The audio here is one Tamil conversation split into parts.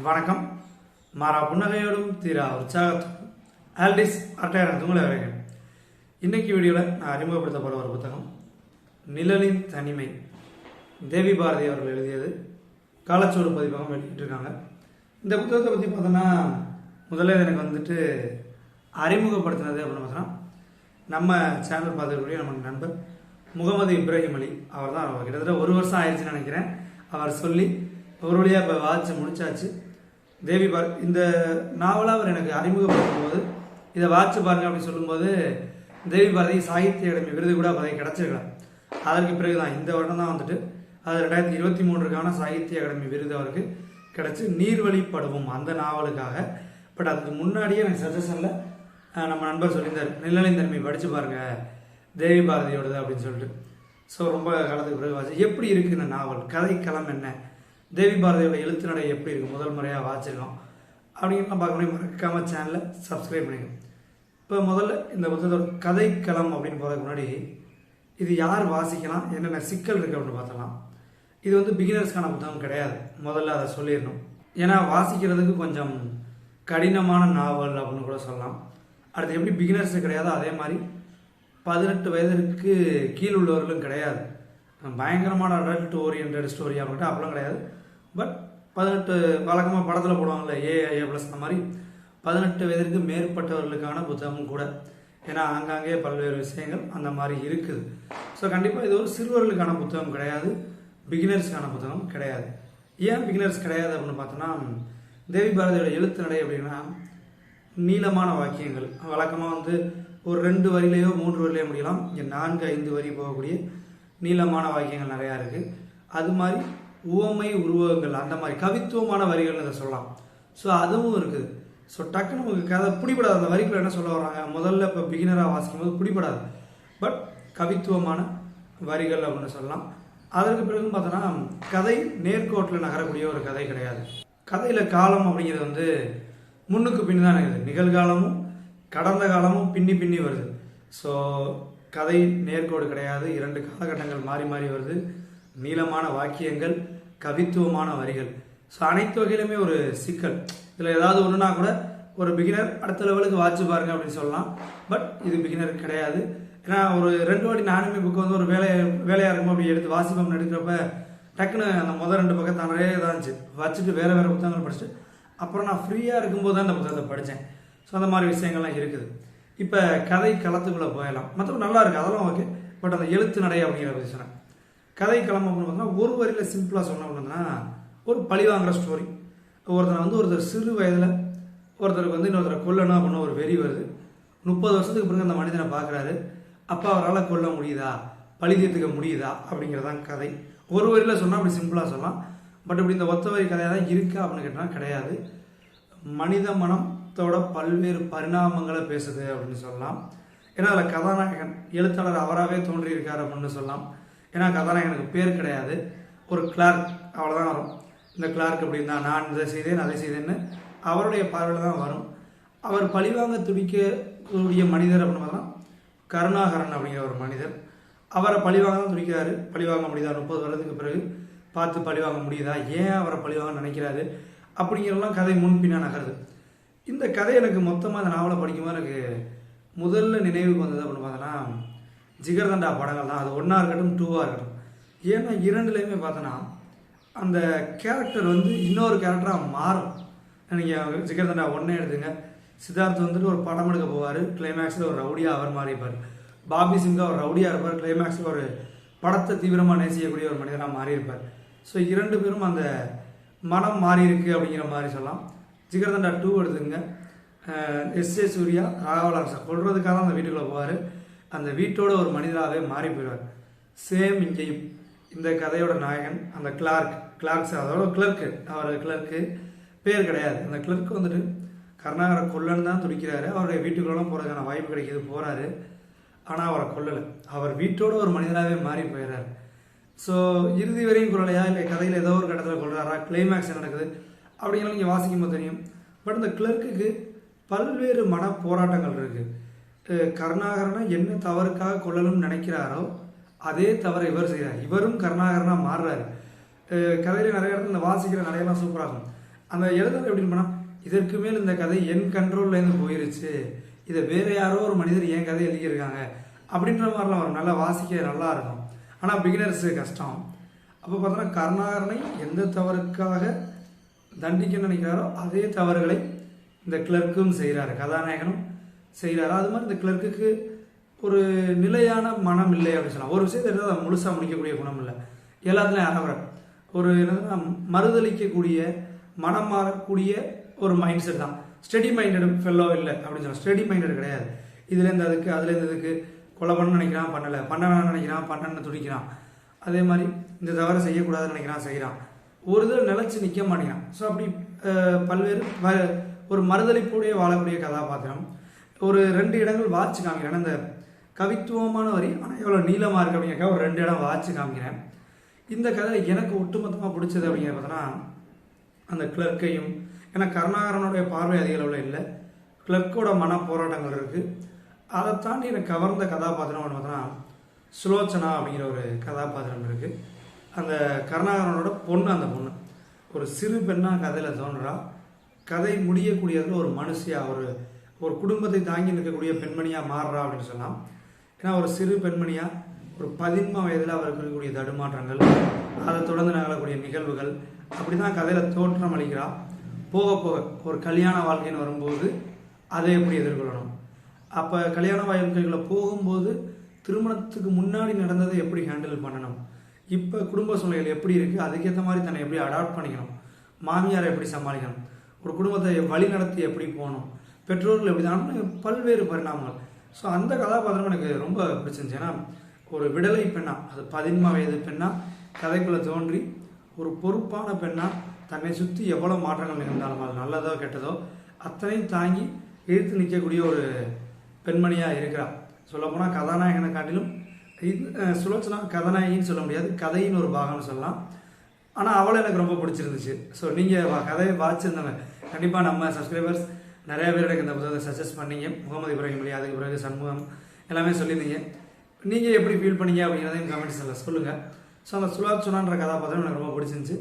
வணக்கம். மாறா புன்னகையோடும் தீரா உற்சாகத்துக்கும் ஆல்டிஸ் அட்டையாரத்து உங்களை வரைக்கும். இன்னைக்கு வீடியோவில் நான் அறிமுகப்படுத்த போகிற ஒரு புத்தகம் நிழலின் தனிமை. தேவி பாரதி அவர்கள் எழுதியது. காலச்சோடு பதிப்பகம் வெளியிட்டிருக்காங்க. இந்த புத்தகத்தை பற்றி பார்த்தோன்னா முதல்ல எனக்கு அறிமுகப்படுத்தினது அப்படின்னு பார்த்தோன்னா நம்ம சேனல் பார்த்துக்கூடிய நம்ம நண்பர் முகமது இப்ராஹிம் அலி அவர் தான். கிட்டத்தட்ட 1 வருஷம் ஆயிடுச்சுன்னு நினைக்கிறேன். அவர் சொல்லி ஒரு வழியாக இப்போ வாட்சி முடிச்சாச்சு. தேவி பாரதி இந்த நாவலை அவர் எனக்கு அறிமுகப்படுத்தும் போது இதை வாட்சி பாருங்க அப்படின்னு சொல்லும்போது தேவி பாரதி சாகித்ய அகாடமி விருது கூட அதை கிடச்சிருக்கலாம். அதற்கு பிறகு தான் இந்த வருடம் தான் அது 2023க்கான சாகித்ய அகாடமி விருது அவருக்கு கிடச்சி. நீர்வழிப்படுவோம் அந்த நாவலுக்காக. பட் அதுக்கு முன்னாடியே எனக்கு சஜஷனில் நம்ம நண்பர் சொல்லியிருந்தார், நிழலின் தன்மை படித்து பாருங்கள் தேவி பாரதியோடது அப்படின்னு சொல்லிட்டு. ஸோ ரொம்ப காலத்துக்கு பிறகு வாசி எப்படி இருக்குது இந்த நாவல், கதைக்களம் என்ன, தேவி பாரதியோட எழுத்து நடை எப்படி இருக்குது, முதல் முறையாக வாசிச்சிருக்கோம் அப்படிங்கிறலாம் பார்க்க முடியும். மறக்காமல் சேனலை சப்ஸ்கிரைப் பண்ணிக்கணும். இப்போ முதல்ல இந்த புத்தகத்தோட கதைக்களம் அப்படின்னு போகிறதுக்கு முன்னாடி இது யார் வாசிக்கலாம், என்னென்ன சிக்கல் இருக்குது அப்படின்னு பார்த்தலாம். இது பிகினர்ஸ்க்கான புத்தகம் கிடையாது, முதல்ல அதை சொல்லிடணும். ஏன்னா வாசிக்கிறதுக்கு கொஞ்சம் கடினமான நாவல் அப்படின்னு கூட சொல்லலாம். அடுத்து எப்படி பிகினர்ஸு கிடையாது, அதே மாதிரி 18 வயதிற்கு கீழ் உள்ளவர்களும் கிடையாது. பயங்கரமான அடல்ட் ஓரியன்ட் ஸ்டோரி அப்படின்ட்டு அப்பெல்லாம் கிடையாது. பட் 18 வழக்கமாக படத்தில் போடுவாங்கள்ல AA+ அந்த மாதிரி 18 வயதிற்கு மேற்பட்டவர்களுக்கான புத்தகமும் கூட. ஏன்னா ஆங்காங்கே பல்வேறு விஷயங்கள் அந்த மாதிரி இருக்குது. ஸோ கண்டிப்பாக இது ஒரு சிறுவர்களுக்கான புத்தகம் கிடையாது, பிகினர்ஸுக்கான புத்தகம் கிடையாது. ஏன் பிகினர்ஸ் கிடையாது அப்படின்னு பார்த்தோன்னா, தேவி பாரதியோட எழுத்து நடை அப்படின்னா நீளமான வாக்கியங்கள். வழக்கமாக ஒரு 2 வரியிலையோ 3 வரியிலையோ முடியலாம். இங்கே 4-5 வரி போகக்கூடிய நீளமான வாக்கியங்கள் நிறையா இருக்குது. அது மாதிரி உவமை உருவகங்கள், அந்த மாதிரி கவித்துவமான வரிகள்னு இதை சொல்லலாம். ஸோ அதுவும் இருக்குது. ஸோ டக்குன்னு நமக்கு கதை பிடிபடாது. அந்த வரிக்குள்ள என்ன சொல்ல வராங்க முதல்ல இப்போ பிகினராக வாசிக்கும் போது பிடிபடாது. பட் கவித்துவமான வரிகள் அப்படின்னு சொல்லலாம். அதற்கு பிறகு பார்த்தோன்னா கதை நேர்கோட்டில் நகரக்கூடிய ஒரு கதை கிடையாது. கதையில் காலம் அப்படிங்கிறது முன்னுக்கு பின்னு தான் இருக்குது. நிகழ்காலமும் கடந்த காலமும் பின்னி பின்னி வருது. ஸோ கதை நேர்கோடு கிடையாது. 2 காலகட்டங்கள் மாறி மாறி வருது. நீளமான வாக்கியங்கள், கவித்துவமான வரிகள். ஸோ அனைத்து வகையிலுமே ஒரு சிக்கல். இதில் ஏதாவது ஒன்றுனா கூட ஒரு பிகினர் அடுத்த லெவலுக்கு வாட்சி பாருங்க அப்படின்னு சொல்லலாம். பட் இது பிகினர் கிடையாது. ஏன்னா ஒரு 2 வாட்டி நானுமே புக்கு ஒரு வேலையாக இருக்கும் அப்படி எடுத்து வாசிப்பம்னு எடுக்கிறப்ப டக்குன்னு அந்த முதல் 2 பக்கத்தை நிறைய தான் இருந்துச்சு. வச்சுட்டு வேறு புத்தகங்கள் படிச்சுட்டு அப்புறம் நான் ஃப்ரீயாக இருக்கும்போது தான் இந்த புத்தகத்தை படித்தேன். ஸோ அந்த மாதிரி விஷயங்கள்லாம் இருக்குது. இப்போ கதை களத்துக்குள்ளே போயிடலாம். மற்றபடி நல்லா இருக்குது, அதெல்லாம் ஓகே. பட் அந்த எழுத்து நடை அப்படிங்கிற பற்றி சொன்னேன். கதை களம் அப்படின்னு பார்த்தோம்னா ஒரு வரியில் சிம்பிளாக சொன்னோம் அப்படின்னா ஒரு பழி வாங்குற ஸ்டோரி. ஒருத்தர் சிறு வயதில் ஒருத்தருக்கு இன்னொருத்தரை கொல்லணும் அப்படின்னு ஒரு வெறி வருது. 30 வருஷத்துக்கு பிறகு அந்த மனிதனை பார்க்குறாரு. அப்போ அவரால் கொல்ல முடியுதா, பழி தீர்த்துக்க முடியுதா அப்படிங்கிறதான் கதை. ஒரு வரியில் சொன்னால் அப்படி சிம்பிளாக சொல்லலாம். பட் இப்படி இந்த ஒத்த வரி கதையாக தான் இருக்கா அப்படின்னு கேட்டால் கிடையாது. மனித மனத்தோட பல்வேறு பரிணாமங்களை பேசுது அப்படின்னு சொல்லலாம். ஏன்னா அதில் கதாநாயகன் எழுத்தாளர் அவராகவே தோன்றியிருக்கார் அப்படின்னு சொல்லலாம். ஏன்னா கதாநாயகனுக்கு பேர் கிடையாது, ஒரு கிளார்க் அவ்வளோதான் வரும். இந்த கிளார்க் அப்படின்னா நான் இதை செய்தேன் அதை செய்தேன்னு அவருடைய பார்வையில் தான் வரும். அவர் பழிவாங்க துடிக்கக்கூடிய மனிதர் அப்படின்னு பார்த்தோம்னா கருணாகரன் அப்படிங்கிற ஒரு மனிதர். அவரை பழிவாங்க தான் துடிக்கிறாரு. பழிவாங்க முடியுதா, 30 வருடத்துக்கு பிறகு பார்த்து பழிவாங்க முடியுதா, ஏன் அவரை பழிவாங்க நினைக்கிறாரு அப்படிங்கிறதெல்லாம் கதை முன்பின்னா நகருது. இந்த கதை எனக்கு மொத்தமாக அந்த நாவலை படிக்கும்போது எனக்கு முதல்ல நினைவுக்கு வந்தது அப்படின்னு பார்த்தோன்னா ஜிகர்தண்டா படங்கள் தான். அது 1ஆக இருக்கட்டும் 2ஆக இருக்கட்டும். ஏன்னா 2லேயுமே பார்த்தோன்னா அந்த கேரக்டர் இன்னொரு கேரக்டராக மாறும். நீங்கள் ஜிகர்தண்டா 1 எடுத்துங்க. சித்தார்த் ஒரு படம் எடுக்க போவார். கிளைமேக்ஸில் ஒரு ரவுடியாக அவர் மாறிப்பார். பாபி சிங்கா ஒரு ரவுடியாக இருப்பார். கிளைமேக்ஸில் ஒரு படத்தை தீவிரமாக நேசிக்கக்கூடிய ஒரு மனிதனாக மாறி இருப்பார். ஸோ 2 பேரும் அந்த மனம் மாறி இருக்கு அப்படிங்கிற மாதிரி சொல்லலாம். ஜிகர்தண்டா 2 எடுத்துங்க. S.A. சூர்யா ராகவலாசா கொள்றதுக்காக தான் அந்த வீட்டுக்குள்ளே போவார். அந்த வீட்டோட ஒரு மனிதராகவே மாறி போயிடுவார். சேம் இங்கேயும் இந்த கதையோட நாயகன் அந்த கிளார்க்ஸ் அதோட கிளர்க்கு, அவர் கிளர்க்கு பேர் கிடையாது. அந்த கிளர்க்கு கருணாகர கொல்லன்னு தான் துடிக்கிறாரு. அவருடைய வீட்டுக்குள்ளெல்லாம் போகிறதுக்கான வாய்ப்பு கிடைக்கிது, போகிறாரு. ஆனால் அவரை கொல்லலை. அவர் வீட்டோட ஒரு மனிதனாகவே மாறி போயிடுறாரு. ஸோ இறுதி வரையும் கொள்ளலையா, இல்லை கதையில் ஏதோ ஒரு கட்டத்தில் கொள்றாரா, கிளைமேக்ஸ் நடக்குது அப்படிங்கிறத நீங்கள் வாசிக்கும்போது தெரியும். பட் இந்த கிளர்க்குக்கு பல்வேறு மன போராட்டங்கள் இருக்குது. கருணாகரனை என்ன தவறுக்காக கொள்ளணும்னு நினைக்கிறாரோ அதே தவறு இவர் செய்கிறார். இவரும் கருணாகரனாக மாறுறாரு. கதையில் நிறைய இடத்துல இந்த வாசிக்கிற நிறையெல்லாம் சூப்பராகும். அந்த எழுதுறது எப்படி பண்ணால் இதற்கு மேல் இந்த கதை என் கண்ட்ரோல்லேருந்து போயிருச்சு, இதை வேற யாரோ ஒரு மனிதர் என் கதை எழுதியிருக்காங்க அப்படின்ற மாதிரிலாம் வரும். நல்லா வாசிக்க நல்லா இருக்கும். ஆனால் பிகினர்ஸு கஷ்டம். அப்போ பார்த்தோன்னா கருணாகரனை எந்த தவறுக்காக தண்டிக்க நினைக்கிறாரோ அதே தவறுகளை இந்த கிளர்க்கும் செய்கிறாரு, கதாநாயகனும் செய்கிறாரு. அது மாதிரி இந்த கிளர்க்குக்கு ஒரு நிலையான மனம் இல்லை அப்படின்னு சொல்லலாம். ஒரு விஷயத்தை எடுத்தால் அதை முழுசாக முடிக்கக்கூடிய குணம் இல்லை, எல்லாத்துலேயும் அறவரை ஒரு என்னதுன்னா மறுதளிக்கக்கூடிய மனம் மாறக்கூடிய ஒரு மைண்ட் செட் தான். ஸ்டெடி மைண்டட் ஃபெல்லோ இல்லை அப்படின்னு சொல்லலாம். ஸ்டெடி மைண்டட் கிடையாது. இதுலேருந்து அதுக்கு அதுலேருந்து இதுக்கு கொலை பண்ண நினைக்கிறான், பண்ணலை, பண்ண வேணாம்னு நினைக்கிறான், பண்ணன்னு துடிக்கிறான். அதே மாதிரி இந்த தவறை செய்யக்கூடாதுன்னு நினைக்கிறான், செய்கிறான். ஒரு இதில் நிலச்சி நிற்க மாட்டேங்கிறான். ஸோ அப்படி பல்வேறு ஒரு மறுதளிப்போடைய வாழக்கூடிய கதாபாத்திரம். ஒரு 2 இடங்கள் வாட்சி காமிக்கிறேன். இந்த கவித்துவமான வரி ஆனால் எவ்வளோ நீளமாக இருக்குது அப்படிங்கிறக்காக ஒரு 2 இடம் வாட்சி காமிக்கிறேன். இந்த கதை எனக்கு ஒட்டுமொத்தமாக பிடிச்சது அப்படிங்கிற பார்த்தோன்னா அந்த கிளர்க்கையும், ஏன்னா கருணாகரனுடைய பார்வை அதிக அளவில் இல்லை, கிளர்க்கோட மன போராட்டங்கள் இருக்குது. அதை தாண்டி எனக்கு கவர்ந்த கதாபாத்திரம் ஒன்று பார்த்தோன்னா சுலோச்சனா அப்படிங்கிற ஒரு கதாபாத்திரம் இருக்குது. அந்த கருணாகரனோட பொண்ணு, அந்த பொண்ணு ஒரு சிறு பெண்ணாக கதையில் தோன்றா. கதை முடியக்கூடியதில் ஒரு மனுஷியாக ஒரு குடும்பத்தை தாங்கி நிற்கக்கூடிய பெண்மணியாக மாறுறா அப்படின்னு சொல்லலாம். ஏன்னா ஒரு சிறு பெண்மணியாக ஒரு 13 வயதில் அவருக்கு இருக்கக்கூடிய தடுமாற்றங்கள், அதை தொடர்ந்து நகரக்கூடிய நிகழ்வுகள், அப்படி தான் கதையில் தோற்றம் அளிக்கிறா. போக போக ஒரு கல்யாண வாழ்க்கைன்னு வரும்போது அதை எப்படி எதிர்கொள்ளணும், அப்போ கல்யாண வாழ்க்கைகளை போகும்போது திருமணத்துக்கு முன்னாடி நடந்ததை எப்படி ஹேண்டில் பண்ணணும், இப்போ குடும்ப சூழ்நிலைகள் எப்படி இருக்குது, அதுக்கேற்ற மாதிரி தன்னை எப்படி அடாப்ட் பண்ணிக்கணும், மாமியாரை எப்படி சமாளிக்கணும், ஒரு குடும்பத்தை வழி நடத்தி எப்படி போகணும், பெற்றோர்கள் எப்படி தான், பல்வேறு பரிணாமங்கள். ஸோ அந்த கதாபாத்திரம் எனக்கு ரொம்ப பிடிச்சிருந்துச்சு. ஏன்னா ஒரு விடலை பெண்ணா, அது 13 வயது பெண்ணா கதைக்குள்ளே தோன்றி ஒரு பொறுப்பான பெண்ணா தன்னை சுற்றி எவ்வளோ மாற்றங்கள் நிகழ்ந்தாலும் அது நல்லதோ கெட்டதோ அத்தனையும் தாங்கி இழுத்து நிற்கக்கூடிய ஒரு பெண்மணியாக இருக்கிறாள். சொல்லப்போனால் கதாநாயகனை காட்டிலும் சுலோச்சனா கதாநாயகின்னு சொல்ல முடியாது, கதையின் ஒரு பாகம்னு சொல்லலாம். ஆனால் அவளை எனக்கு ரொம்ப பிடிச்சிருந்துச்சு. ஸோ நீங்கள் கதையை வாசிச்சிருந்தாங்க, கண்டிப்பாக நம்ம சப்ஸ்கிரைபர்ஸ் நிறைய பேர் எனக்கு இந்த புத்தகத்தை சஜஸ்ட் பண்ணீங்க. முகமது இப்ராஹிம் அலி, அதுக்கு பிறகு சண்முகம் எல்லாமே சொல்லியிருந்தீங்க. நீங்கள் எப்படி ஃபீல் பண்ணீங்க அப்படிங்கிறதையும் கமெண்ட்ஸில் சொல்லுங்கள். ஸோ அந்த சுலோச்சனான்ற கதாபாத்திரம் எனக்கு ரொம்ப பிடிச்சிருந்துச்சு.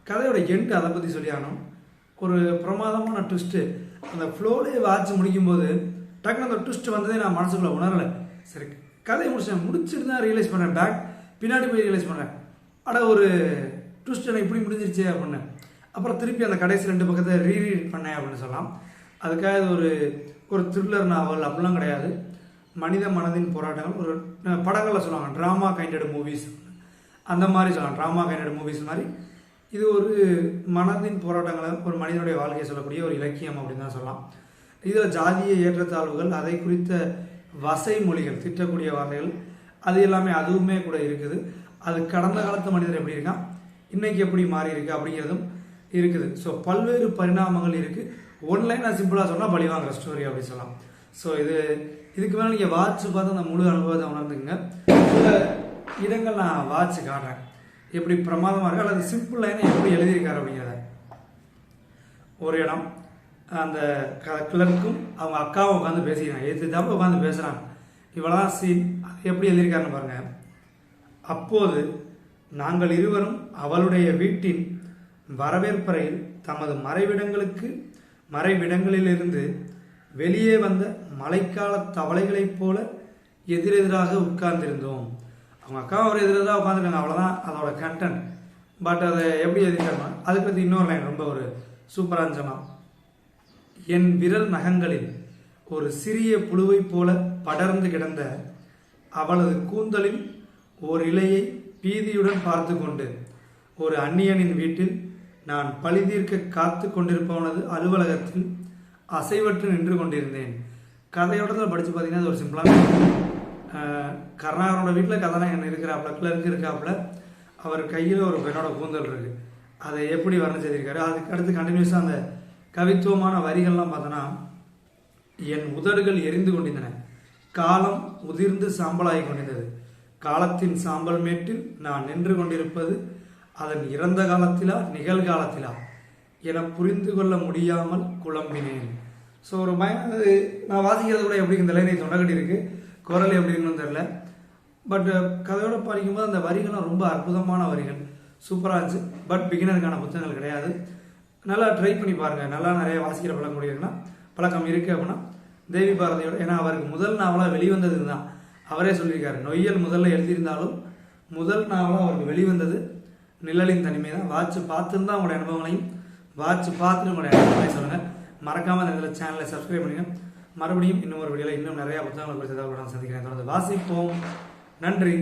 கதையோட எண்டு அதை பற்றி சொல்லி ஆகணும். ஒரு பிரமாதமான ட்விஸ்ட்டு, அந்த ஃப்ளோலே வாட்ச் முடிக்கும்போது டக்குன்னு அந்த ட்விஸ்ட் வந்ததே நான் மனசுக்குள்ளே உணரலை. சரி கதையை முடிச்சுட்டு தான் ரியலைஸ் பண்ணுறேன், பின்னாடி போய் ரியலைஸ் பண்ணுறேன், ஒரு ட்விஸ்ட் எனக்கு இப்படி முடிஞ்சிருச்சு அப்படின்னு. அப்புறம் திருப்பி அந்த கடைசி 2 பக்கத்தை ரீரீட் பண்ணேன் அப்படின்னு சொல்லலாம். அதுக்காக இது ஒரு த்ரில்லர் நாவல் அப்படிலாம் கிடையாது. மனித மனதின் போராட்டங்கள், ஒரு படங்களில் சொல்லுவாங்க ட்ராமா கைண்டட் மூவிஸ், அந்த மாதிரி சொல்லலாம். ட்ராமா கைண்டட் மூவிஸ் மாதிரி இது ஒரு மனதின் போராட்டங்களை, ஒரு மனிதனுடைய வாழ்க்கையை சொல்லக்கூடிய ஒரு இலக்கியம் அப்படின்னு தான் சொல்லலாம். இதில் ஜாதிய ஏற்றத்தாழ்வுகள், அதை குறித்த வசை மொழிகள், திட்டக்கூடிய வார்த்தைகள், அது எல்லாமே அதுவுமே கூட இருக்குது. அது கடந்த காலத்து மனிதர் எப்படி இருக்கான், இன்னைக்கு எப்படி மாறி இருக்கு அப்படிங்கிறதும் இருக்குது. ஸோ பல்வேறு பரிணாமங்கள் இருக்குது. ஒன்லைன் நான் சிம்பிளாக சொன்னால் பழிவாங்கிற ஸ்டோரி அப்படின்னு சொல்லலாம். ஸோ இதுக்கு மேலே நீங்கள் வாட்ச் பார்த்து அந்த முழு அனுபவத்தை உணர்ந்துங்க. சில இடங்கள் நான் வாட்ச் காட்டுறேன் எப்படி பிரமாதமாக இருக்கு, அல்லது சிம்பிள் லைனை எப்படி எழுதியிருக்காரு அப்படிங்கிறத. ஒரு இடம் அந்த கிளர்க்கும் அவங்க அக்காவும் உட்காந்து பேசிக்கிறாங்க, எதிர்த்தாப்புல உட்காந்து பேசுகிறாங்க. இவ்வளோதான் சீன். அது எப்படி எழுதியிருக்காருன்னு பாருங்க. அப்போது நாங்கள் இருவரும் அவளுடைய வீட்டின் வரவேற்பறையில் தமது மறைவிடங்களிலிருந்து வெளியே வந்த மழைக்கால தவளைகளைப் போல எதிரெதிராக உட்கார்ந்திருந்தோம். அவங்க அக்கா ஒரு எதிரெதிராக உட்காந்துருக்காங்க, அவ்வளோதான் அதோட கண்டென்ட். பட் அதை எப்படி எழுதியிருக்காங்க, அதுக்கு பற்றி இன்னொரு லைன் ரொம்ப ஒரு சூப்பராக சொன்னான். என் விரல் நகங்களில் ஒரு சிறிய புழுவைப் போல படர்ந்து கிடந்த அவளது கூந்தலின் ஒரு இலையை பீதியுடன் பார்த்து கொண்டு ஒரு அந்நியனின் வீட்டில் நான் பழிதீர்க்க காத்து கொண்டிருப்பவனது அலுவலகத்தில் அசைவற்று நின்று கொண்டிருந்தேன். கதையோடத்தில் படித்து பார்த்தீங்கன்னா அது ஒரு சிம்பிளான கருணாகரனோட வீட்டில் கதாநாயகன் இருக்கிறாப்புல, கிளர்க்கு இருக்காப்புல, அவர் கையில் ஒரு பெண்ணோட கூந்தல் இருக்குது. அதை எப்படி வர்ணம் செய்திருக்காரு. அதுக்கு அடுத்து கண்டினியூஸாக அந்த கவித்துவமான வரிகள்லாம் பார்த்தோன்னா, என் உதடுகள் எரிந்து கொண்டிருந்தன, காலம் உதிர்ந்து சாம்பலாகி கொண்டிருந்தது, காலத்தின் சாம்பல் மேட்டில் நான் நின்று கொண்டிருப்பது அதன் இறந்த காலத்திலா நிகழ்காலத்திலா என புரிந்து கொள்ள முடியாமல் குழம்பினேன். ஸோ ஒரு நான் வாசிக்கிறது கூட எப்படி இந்த லைனை தொண்டை இருக்கு, குரல் எப்படி இருக்குன்னு தெரியல. பட் கதையோட படிக்கும்போது அந்த வரிகள்லாம் ரொம்ப அற்புதமான வரிகள், சூப்பராக இருந்துச்சு. பட் பிகினருக்கான புத்தகங்கள் கிடையாது. நல்லா ட்ரை பண்ணி பாருங்கள். நல்லா நிறைய வாசிக்கிற பழக்கம் இருக்குது அப்படின்னா தேவி பாரதியோட, ஏன்னா அவருக்கு முதல் நாவலாக வெளிவந்தது தான். அவரே சொல்லியிருக்காரு, நொய்யல் முதல்ல எழுதியிருந்தாலும் முதல் நாவலாக அவருக்கு வெளிவந்தது நிழலின் தனிமை தான். வாட்சி பார்த்துருந்தா உங்களுடைய அனுபவங்களையும் வாட்சி பார்த்துட்டு உங்களுடைய அனுபவங்களையும் சொல்லுங்கள். மறக்காமல் இந்த சேனலை சப்ஸ்கிரைப் பண்ணுங்க. மறுபடியும் இன்னும் ஒரு வீடியோவில் இன்னும் நிறையா புத்தகங்களை குறித்த தகவல்களை சந்திக்கிறேன். தொடர்ந்து வாசிப்போம். நன்றி.